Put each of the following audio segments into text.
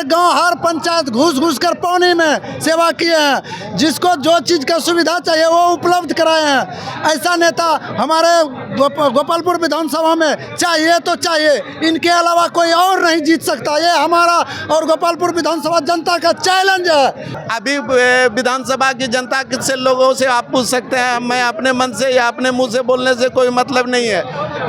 हर गांव हर पंचायत घुस घुस कर पानी में सेवा किए हैं। जिसको जो चीज़ का सुविधा चाहिए वो उपलब्ध कराए हैं। ऐसा नेता हमारे गोपालपुर विधानसभा में चाहिए तो चाहिए, इनके अलावा कोई और नहीं जीत सकता। ये हमारा और गोपालपुर विधानसभा जनता का चैलेंज है। अभी विधानसभा की जनता से लोगों से आप पूछ सकते हैं, मैं अपने मन से या अपने मुंह से बोलने से कोई मतलब नहीं है।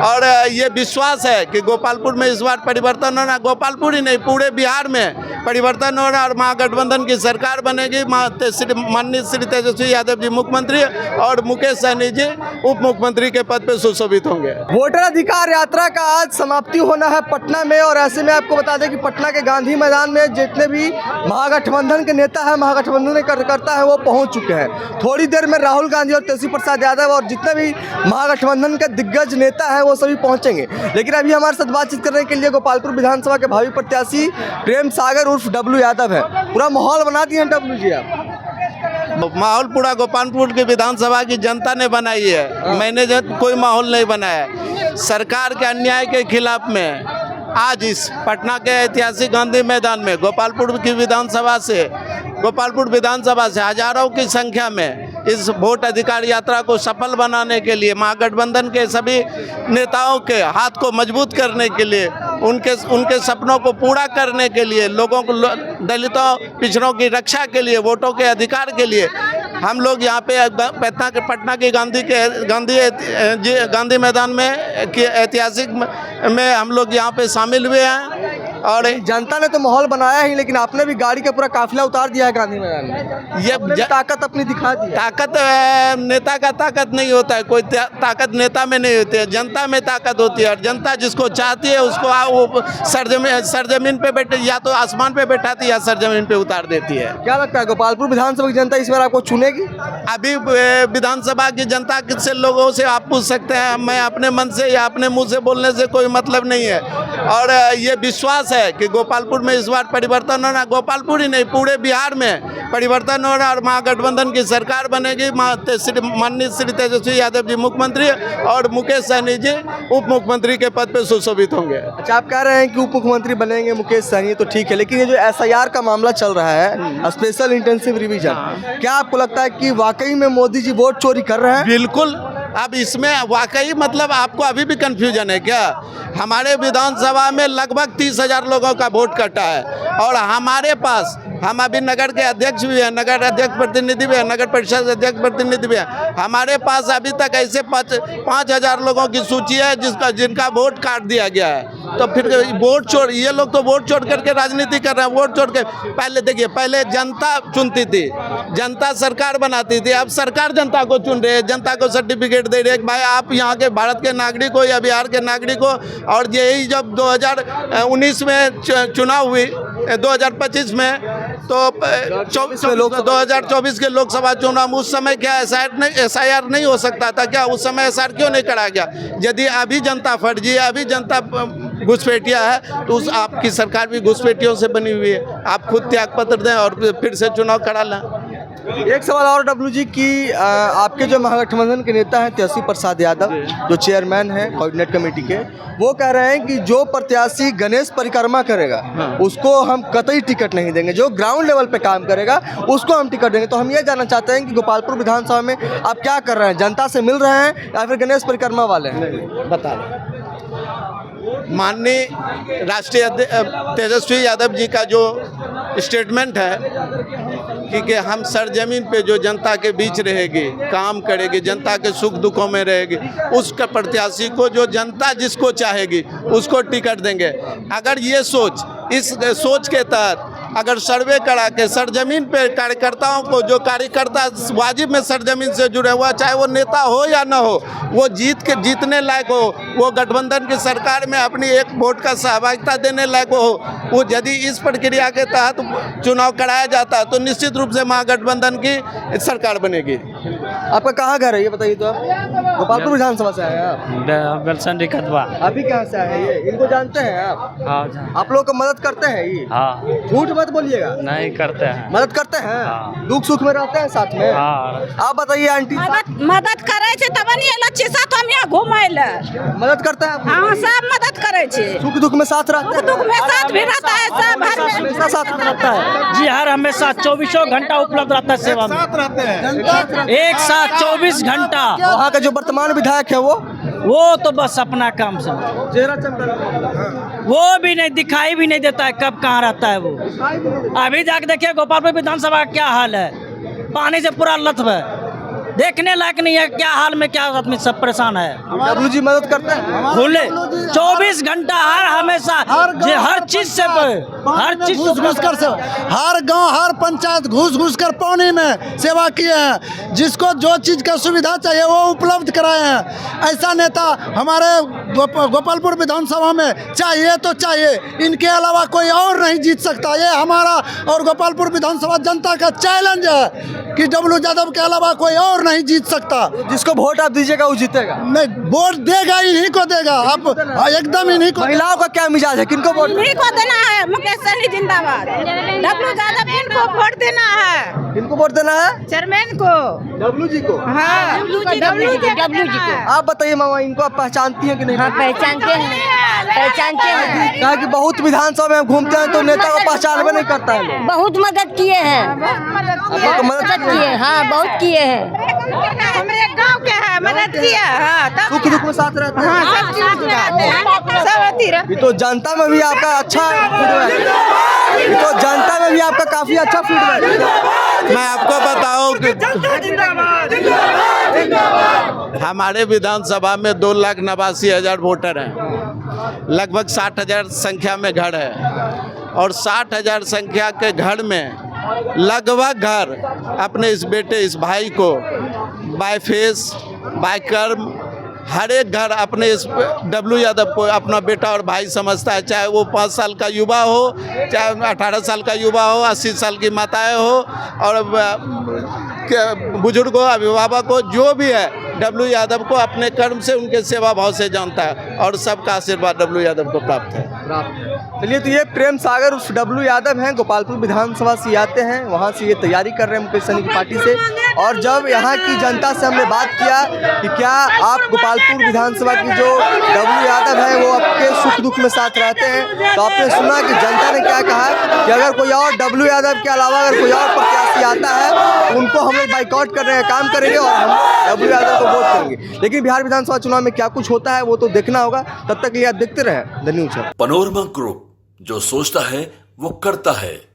और ये विश्वास है कि गोपालपुर में इस बार परिवर्तन होना, गोपालपुर ही नहीं पूरे बिहार में परिवर्तन होना और महागठबंधन की सरकार बनेगी। माननीय श्री तेजस्वी यादव जी मुख्यमंत्री और मुकेश सहनी जी उप मुख्यमंत्री के पद पे सुशोभित होंगे। वोटर अधिकार यात्रा का आज समाप्ति होना है पटना में, और ऐसे में आपको बता दें कि पटना के गांधी मैदान में जितने भी महागठबंधन के नेता है, महागठबंधन के कार्यकर्ता है, वो पहुंच चुके हैं। थोड़ी देर में राहुल गांधी और तेजस्वी प्रसाद यादव और जितने भी महागठबंधन के दिग्गज नेता है वो सभी पहुंचेंगे। लेकिन अभी हमारे साथ बातचीत करने के लिए गोपालपुर विधानसभा के भावी प्रत्याशी प्रेम सागर उर्फ डब्लू यादव है। पूरा माहौल बना दिए हैं डब्लू जी आप? माहौल पूरा गोपालपुर की विधानसभा की जनता ने बनाई है, मैंने कोई माहौल नहीं बनाया है। सरकार के अन्याय के खिलाफ में आज इस पटना के ऐतिहासिक गांधी मैदान में गोपालपुर विधानसभा से हजारों की संख्या में इस वोट अधिकार यात्रा को सफल बनाने के लिए, महागठबंधन के सभी नेताओं के हाथ को मजबूत करने के लिए, उनके सपनों को पूरा करने के लिए, लोगों को दलितों पिछड़ों की रक्षा के लिए, वोटों के अधिकार के लिए हम लोग यहाँ पे पटना के गांधी मैदान में ऐतिहासिक में हम लोग यहाँ पे शामिल हुए हैं। और जनता ने तो माहौल बनाया ही, लेकिन आपने भी गाड़ी का पूरा काफिला उतार दिया है गांधी मैदान में। ये ताकत अपनी दिखा दी। ताकत नेता का ताकत नहीं होता है, कोई ताकत नेता में नहीं होती है, जनता में ताकत होती है। और जनता जिसको चाहती है उसको वो सरजमीन पे बैठे, या तो आसमान पे बैठाती है या सरजमीन पे उतार देती है। क्या लगता है गोपालपुर विधानसभा की जनता इस बार आपको चुनेगी? अभी विधानसभा की जनता से लोगों से आप पूछ सकते हैं, मैं अपने मन से या अपने मुंह से बोलने से कोई मतलब नहीं है। और ये विश्वास है कि गोपालपुर में इस बार परिवर्तन होना, गोपालपुर ही नहीं पूरे बिहार में परिवर्तन होना और महागठबंधन की सरकार बनेगी। माननीय श्री तेजस्वी यादव जी मुख्यमंत्री और मुकेश सहनी जी उप मुख्यमंत्री के पद पे सुशोभित होंगे। अच्छा, आप कह रहे हैं कि उप मुख्यमंत्री बनेंगे मुकेश सहनी, तो ठीक है, लेकिन ये जो SIR का मामला चल रहा है, स्पेशल इंटेंसिव रिवीजन, क्या आपको लगता है कि वाकई में मोदी जी वोट चोरी कर रहे हैं? बिल्कुल। अब इसमें वाकई मतलब आपको अभी भी कंफ्यूजन है क्या? हमारे विधानसभा में लगभग 30,000 लोगों का वोट कटा है और हमारे पास, हम अभी नगर के अध्यक्ष भी हैं, नगर अध्यक्ष प्रतिनिधि भी हैं, नगर परिषद अध्यक्ष प्रतिनिधि भी हैं। हमारे पास अभी तक ऐसे 5,000 लोगों की सूची है जिनका वोट काट दिया गया है। तो फिर वोट छोड़, ये लोग तो वोट छोड़ करके राजनीति कर रहे हैं। वोट छोड़ के पहले देखिए, पहले जनता चुनती थी, जनता सरकार बनाती थी, अब सरकार जनता को चुन रही है, जनता को सर्टिफिकेट दे रही है। भाई आप यहाँ के भारत के नागरिक हो या बिहार के नागरिक हो। और यही जब 2019 में चुनाव हुई, 2025 में, तो 2024 के लोकसभा चुनाव, उस समय क्या SIR नहीं हो सकता था क्या? उस समय SIR क्यों नहीं कराया गया? यदि अभी जनता फर्जी है, अभी जनता घुसपैठिया है, तो उस आपकी सरकार भी घुसपैठियों से बनी हुई है। आप खुद त्याग पत्र दें और फिर से चुनाव करा लें। एक सवाल और डब्लू जी की, आपके जो महागठबंधन के नेता हैं तेजस्वी प्रसाद यादव, जो चेयरमैन हैं कोऑर्डिनेट कमेटी के, वो कह रहे हैं कि जो प्रत्याशी गणेश परिक्रमा करेगा उसको हम कतई टिकट नहीं देंगे, जो ग्राउंड लेवल पे काम करेगा उसको हम टिकट देंगे। तो हम ये जानना चाहते हैं कि गोपालपुर विधानसभा में आप क्या कर रहे हैं? जनता से मिल रहे हैं या फिर गणेश परिक्रमा वाले हैं? बता दें। माननीय राष्ट्रीय तेजस्वी यादव जी का जो स्टेटमेंट है कि हम सरजमीन पे जो जनता के बीच रहेगी, काम करेगी, जनता के सुख दुखों में रहेगी, उस प्रत्याशी को जो जनता जिसको चाहेगी उसको टिकट देंगे। अगर ये सोच, इस सोच के तहत अगर सर्वे करा के सरजमीन पे कार्यकर्ताओं को, जो कार्यकर्ता वाजिब में सरजमीन से जुड़े हुआ, चाहे वो नेता हो या ना हो, वो जीतने लायक हो, वो गठबंधन की सरकार में अपनी एक वोट का सहभागिता देने लायक हो, वो यदि इस प्रक्रिया के तहत चुनाव कराया जाता है तो निश्चित रूप से महागठबंधन की सरकार बनेगी। आपका कहाँ घर है ये बताइए तो आप? गोपालपुर विधानसभा से आए हैं आप? बेलसंडी कदवा। अभी कहाँ से आए हैं ये? इनको जानते हैं आप? हाँ आप लोग को मदद करते हैं ये? हाँ झूठ मत बोलिएगा। नहीं करते हैं। मदद करते हैं? हाँ। दुख सुख में रहते हैं साथ में? हाँ आप बताइए आंटी, मदद करे छे तब नहीं लच्छी साथ हम यहाँ घूमे ले। मदद करते हैं आप? हाँ सब मदद करे छे। सुख दुख में साथ रहते हैं? दुख में साथ भी रहता है सब हर में। हमेशा साथ में रहता है। जी हर हमेशा 24 घंटा उपलब्ध रहता है सेवा में। एक साथ 24 घंटा। वहाँ का जो वर्तमान विधायक है वो तो बस अपना काम से, चेहरा चमका, वो भी नहीं दिखाई भी नहीं देता है कब कहाँ रहता है वो। अभी जाके देखिए गोपालपुर विधानसभा का क्या हाल है, पानी से पूरा लथब है, देखने लायक नहीं है क्या हाल में, क्या आदमी सब परेशान है। डब्लू जी मदद करते हैं? बोले 24 घंटा हर हमेशा हर चीज से हर चीज घूस कर से हर गांव हर पंचायत घूस कर पानी में सेवा किए हैं। जिसको जो चीज़ का सुविधा चाहिए वो उपलब्ध कराए हैं। ऐसा नेता हमारे गोपालपुर विधानसभा में चाहिए तो चाहिए, इनके अलावा कोई और नहीं जीत सकता। ये हमारा और गोपालपुर विधानसभा जनता का चैलेंज है कि डब्लू यादव के अलावा कोई और नहीं जीत सकता। जिसको वोट आप दीजिएगा वो जीतेगा? नहीं, वोट देगा इन्हीं को देगा। आप एकदम इन्हीं को। महिलाओं का क्या मिजाज है, किनको वोट? इन्हीं को देना है। मुकेश सहनी जिंदाबाद। डब्लू यादव इनको वोट देना है। किनको वोट देना है? चेयरमैन को। डब्लू जी को? हाँ डब्लू जी को। आप बताइए मामा, इनको आप पहचानती हैं कि नहीं? हाँ पहचानते हैं। कहा कि बहुत विधानसभा में हम घूमते हैं तो नेता को पहचान में नहीं करता है लोग। बहुत मदद किए हैं। आपको मदद किए, हाँ बहुत किए हैं। हमारे गांव के है मदद किया। हाँ तब सुख दुख में साथ रहते हैं। हाँ सब चीज सब अथी रह। ये तो जनता में भी आपका अच्छा फीडबैक है। ये तो जनता में भी आपका काफी अच्छा फीडबैक है। मैं आपको बताऊं कि हमारे विधानसभा में 2,89,000 वोटर हैं, लगभग 60,000 संख्या में घर है, और 60,000 संख्या के घर में लगभग घर अपने इस बेटे इस भाई को बाय फेस बाय कर्म हर एक घर अपने इस डब्लू यादव को अपना बेटा और भाई समझता है। चाहे वो 5 साल का युवा हो, चाहे 18 साल का युवा हो, 80 साल की माताएं हो, और बुजुर्ग हो, अभिभावक हो, जो भी है डब्लू यादव को अपने कर्म से उनके सेवा भाव से जानता है, और सबका आशीर्वाद डब्लू यादव को प्राप्त है। चलिए, तो ये प्रेम सागर उस डब्लू यादव हैं, गोपालपुर विधानसभा से आते हैं, वहाँ से ये तैयारी कर रहे हैं मुकेश सहनी की पार्टी से। और जब यहाँ की जनता से हमने बात किया कि क्या आप गोपालपुर विधानसभा की जो डब्लू यादव है वो आपके सुख दुख में साथ रहते हैं, तो आपने सुना कि जनता ने क्या कहा कि अगर कोई और डब्लू यादव के अलावा अगर कोई और प्रत्याशी आता है उनको हम लोग बाइकआउट करने का काम करेंगे और हम लोग डब्लू यादव को वोट करेंगे। लेकिन बिहार विधानसभा चुनाव में क्या कुछ होता है वो तो देखना होगा। तब तक के लिए आप देखते रहें द न्यूज़। पनोरमा ग्रुप, जो सोचता है वो करता है।